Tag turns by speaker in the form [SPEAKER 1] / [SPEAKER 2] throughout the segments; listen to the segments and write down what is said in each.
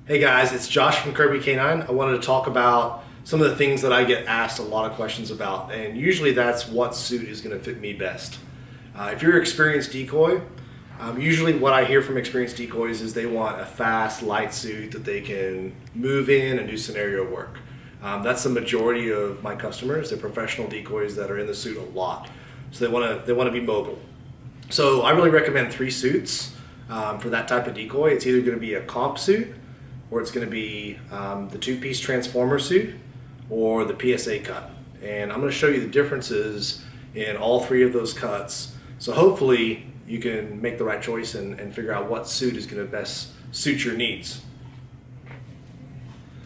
[SPEAKER 1] Hey guys, it's Josh from Kirby Canine. I wanted to talk about some of the things that I get asked a lot of questions about, and usually that's what suit is going to fit me best. If you're an experienced decoy, usually what I hear from experienced decoys is they want a fast, light suit that they can move in and do scenario work. That's the majority of my customers. They're professional decoys that are in the suit a lot, so they want to be mobile. So I really recommend 3 suits for that type of decoy. It's either going to be a comp suit, or it's going to be the 2-piece transformer suit, or the PSA cut. And I'm going to show you the differences in all 3 of those cuts. So hopefully you can make the right choice and figure out what suit is going to best suit your needs.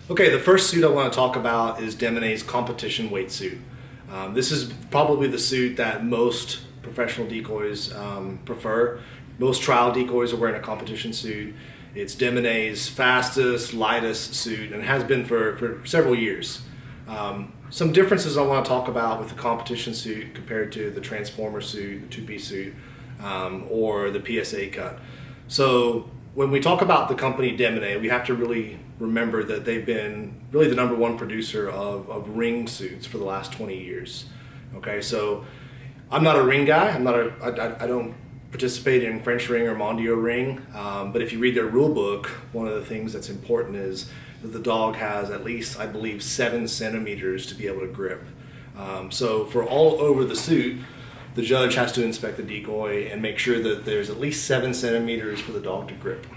[SPEAKER 1] Okay, the first suit I want to talk about is Demanet's competition weight suit. This is probably the suit that most professional decoys prefer. Most trial decoys are wearing a competition suit. It's Demanet's fastest, lightest suit, and has been for several years. Some differences I want to talk about with the competition suit compared to the transformer suit, the 2-piece suit, or the PSA cut. So when we talk about the company Demanet, we have to really remember that they've been really the #1 producer of ring suits for the last 20 years. Okay, so I'm not a ring guy. I don't participate in French ring or Mondio ring, but if you read their rule book, one of the things that's important is that the dog has at least, I believe, 7 centimeters to be able to grip. So for all over the suit, the judge has to inspect the decoy and make sure that there's at least 7 centimeters for the dog to grip.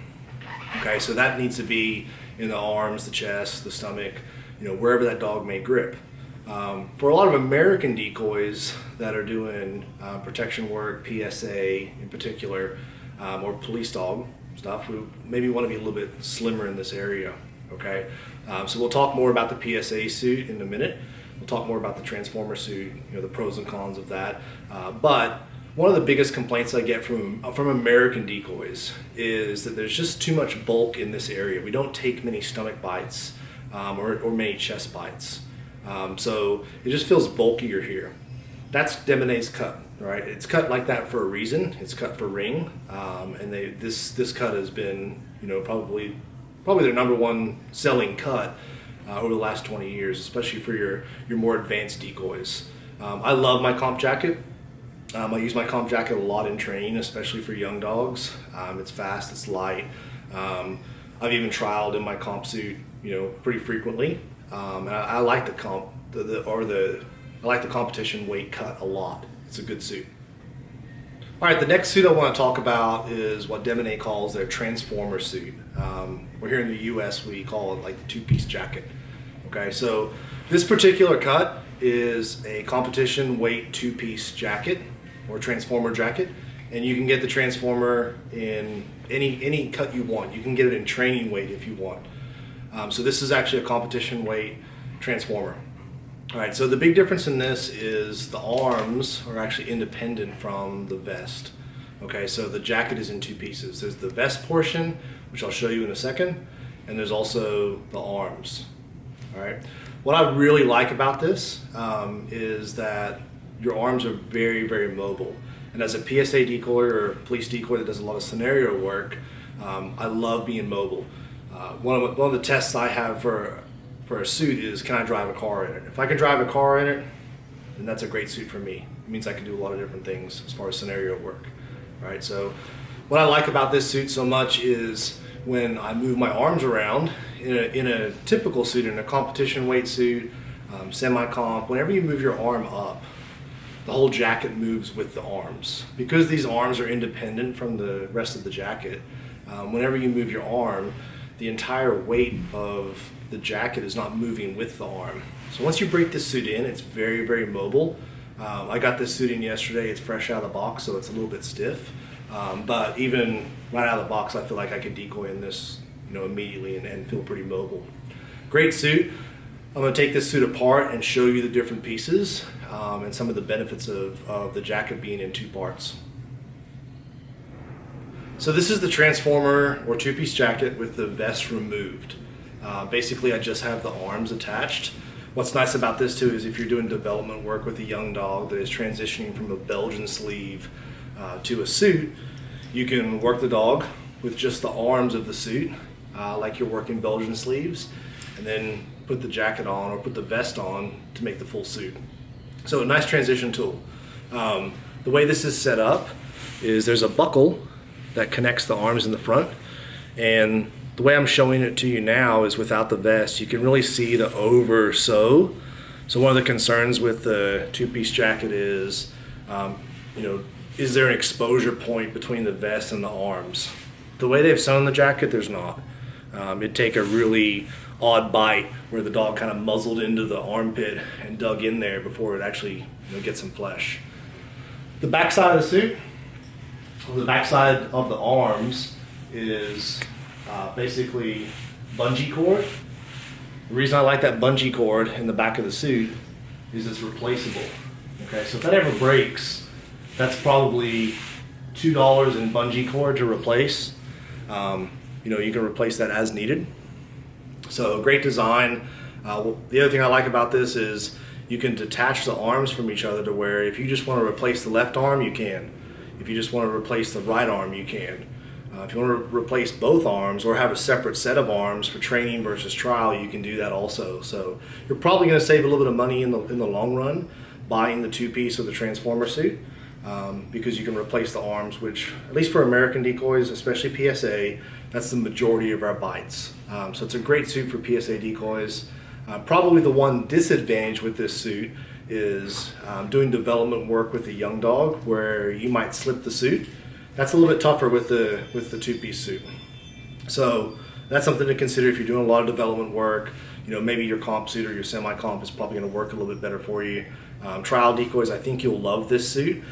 [SPEAKER 1] Okay, so that needs to be in the arms, the chest, the stomach, wherever that dog may grip. For a lot of American decoys that are doing protection work, PSA in particular, or police dog stuff, we maybe want to be a little bit slimmer in this area. Okay, so we'll talk more about the PSA suit in a minute. We'll talk more about the transformer suit, the pros and cons of that. But one of the biggest complaints I get from American decoys is that there's just too much bulk in this area. We don't take many stomach bites or many chest bites. So it just feels bulkier here. That's Demanet's cut, right? It's cut like that for a reason. It's cut for ring, and this cut has been, probably their #1 selling cut over the last 20 years, especially for your more advanced decoys. I love my comp jacket. I use my comp jacket a lot in training, especially for young dogs. It's fast, it's light. I've even trialed in my comp suit, pretty frequently. And I like I like the competition weight cut a lot. It's a good suit. All right, the next suit I want to talk about is what Demanet calls their transformer suit. We're here in the U.S. we call it like the 2-piece jacket. Okay, so this particular cut is a competition weight 2-piece jacket or transformer jacket, and you can get the transformer in any cut you want. You can get it in training weight if you want. So this is actually a competition weight transformer. All right, so the big difference in this is the arms are actually independent from the vest. Okay, so the jacket is in 2 pieces. There's the vest portion, which I'll show you in a second, and there's also the arms. All right, what I really like about this is that your arms are very, very mobile. And as a PSA decoy or police decoy that does a lot of scenario work, I love being mobile. One of the tests I have for a suit is, can I drive a car in it? If I can drive a car in it, then that's a great suit for me. It means I can do a lot of different things as far as scenario work. All right, so what I like about this suit so much is when I move my arms around in a typical suit, in a competition weight suit, semi-comp, whenever you move your arm up, the whole jacket moves with the arms. Because these arms are independent from the rest of the jacket, whenever you move your arm, the entire weight of the jacket is not moving with the arm. So once you break this suit in, it's very, very mobile. I got this suit in yesterday. It's fresh out of the box, so it's a little bit stiff. But even right out of the box, I feel like I could decoy in this, immediately and feel pretty mobile. Great suit. I'm going to take this suit apart and show you the different pieces and some of the benefits of the jacket being in 2 parts. So this is the transformer or 2-piece jacket with the vest removed. Basically, I just have the arms attached. What's nice about this too is if you're doing development work with a young dog that is transitioning from a Belgian sleeve to a suit, you can work the dog with just the arms of the suit like you're working Belgian sleeves, and then put the jacket on or put the vest on to make the full suit. So a nice transition tool. The way this is set up is there's a buckle that connects the arms in the front, and the way I'm showing it to you now is without the vest. You can really see the over sew. So one of the concerns with the two-piece jacket is, is there an exposure point between the vest and the arms? The way they've sewn the jacket, there's not. It'd take a really odd bite where the dog kind of muzzled into the armpit and dug in there before it actually gets some flesh. The back side of the suit, on the back side of the arms is basically bungee cord. The reason I like that bungee cord in the back of the suit is it's replaceable. Okay, so if that ever breaks, that's probably $2 in bungee cord to replace. You can replace that as needed. So great design. The other thing I like about this is you can detach the arms from each other to where if you just want to replace the left arm, you can. If you just want to replace the right arm, you can. If you want to replace both arms or have a separate set of arms for training versus trial, you can do that also. So you're probably going to save a little bit of money in the long run buying the two-piece or the transformer suit because you can replace the arms, which at least for American decoys, especially PSA, that's the majority of our bites. So it's a great suit for PSA decoys. Probably the one disadvantage with this suit is doing development work with a young dog where you might slip the suit. That's a little bit tougher with the two-piece suit. So that's something to consider if you're doing a lot of development work. Maybe your comp suit or your semi-comp is probably going to work a little bit better for you. Trial decoys, I think you'll love this suit.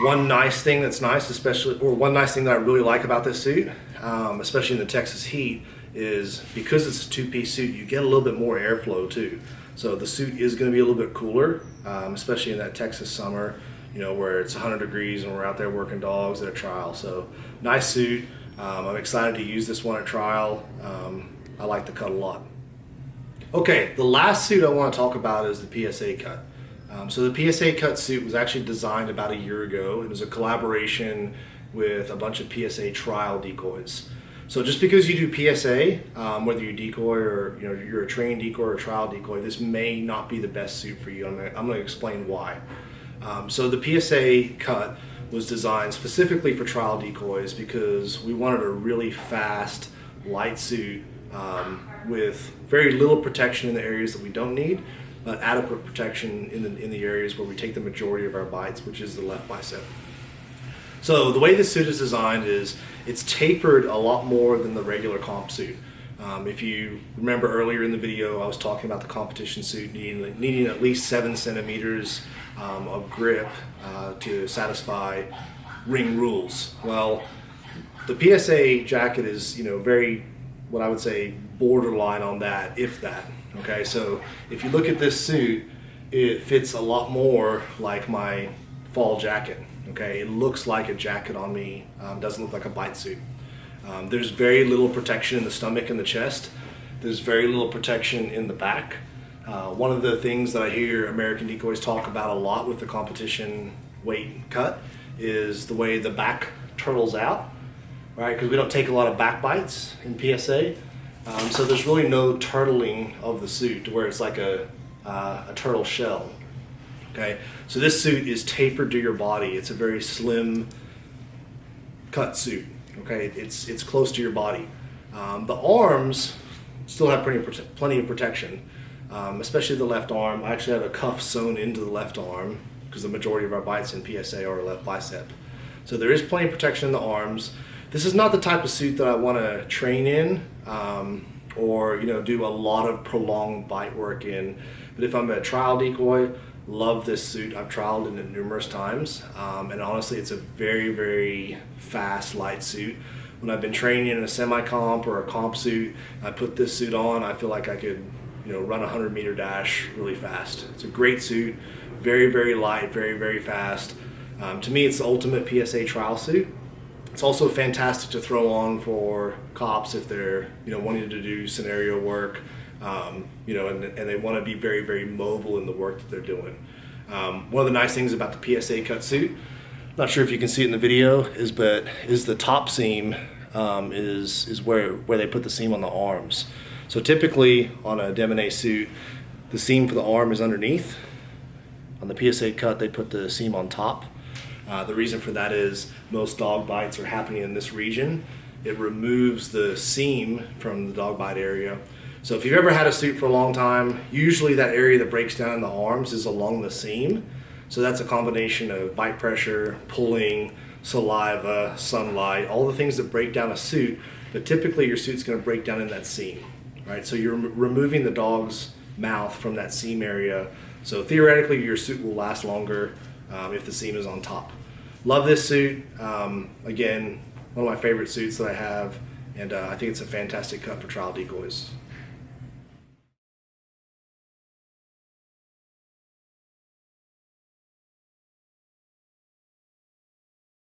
[SPEAKER 1] One nice thing that I really like about this suit, especially in the Texas heat, is because it's a two-piece suit, you get a little bit more airflow too. So the suit is going to be a little bit cooler, especially in that Texas summer, where it's 100 degrees and we're out there working dogs at a trial. So nice suit. I'm excited to use this one at trial. I like the cut a lot. Okay, the last suit I want to talk about is the PSA Cut. So the PSA Cut suit was actually designed about a year ago. It was a collaboration with a bunch of PSA trial decoys. So just because you do PSA, whether you decoy or you're a trained decoy or a trial decoy, this may not be the best suit for you. I'm going to explain why. So the PSA Cut was designed specifically for trial decoys because we wanted a really fast, light suit with very little protection in the areas that we don't need, but adequate protection in the areas where we take the majority of our bites, which is the left bicep. So the way this suit is designed is it's tapered a lot more than the regular comp suit. If you remember earlier in the video, I was talking about the competition suit needing at least 7 centimeters of grip to satisfy ring rules. Well, the PSA jacket is, very, what I would say, borderline on that, if that. Okay, so if you look at this suit, it fits a lot more like my fall jacket. Okay, it looks like a jacket on me. Doesn't look like a bite suit. There's very little protection in the stomach and the chest. There's very little protection in the back. One of the things that I hear American decoys talk about a lot with the competition weight cut is the way the back turtles out, right? Because we don't take a lot of back bites in PSA. So there's really no turtling of the suit to where it's like a turtle shell. Okay, so this suit is tapered to your body. It's a very slim cut suit. Okay, it's close to your body. The arms still have plenty of protection, especially the left arm. I actually have a cuff sewn into the left arm because the majority of our bites in PSA are left bicep. So there is plenty of protection in the arms. This is not the type of suit that I want to train in or do a lot of prolonged bite work in. But if I'm a trial decoy, love this suit. I've trialed in it numerous times, and honestly, it's a very, very fast, light suit. When I've been training in a semi-comp or a comp suit, I put this suit on, I feel like I could, run a 100-meter dash really fast. It's a great suit, very, very light, very, very fast. To me, it's the ultimate PSA trial suit. It's also fantastic to throw on for cops if they're, wanting to do scenario work. And they want to be very, very mobile in the work that they're doing. One of the nice things about the PSA Cut suit, not sure if you can see it in the video, is the top seam is where they put the seam on the arms. So typically on a Demanet suit, the seam for the arm is underneath. On the PSA cut, they put the seam on top. The reason for that is most dog bites are happening in this region. It removes the seam from the dog bite area. So if you've ever had a suit for a long time, usually that area that breaks down in the arms is along the seam. So that's a combination of bite pressure, pulling, saliva, sunlight, all the things that break down a suit, but typically your suit's going to break down in that seam, right? So you're removing the dog's mouth from that seam area. So theoretically your suit will last longer if the seam is on top. Love this suit. Again, one of my favorite suits that I have, and I think it's a fantastic cut for trial decoys.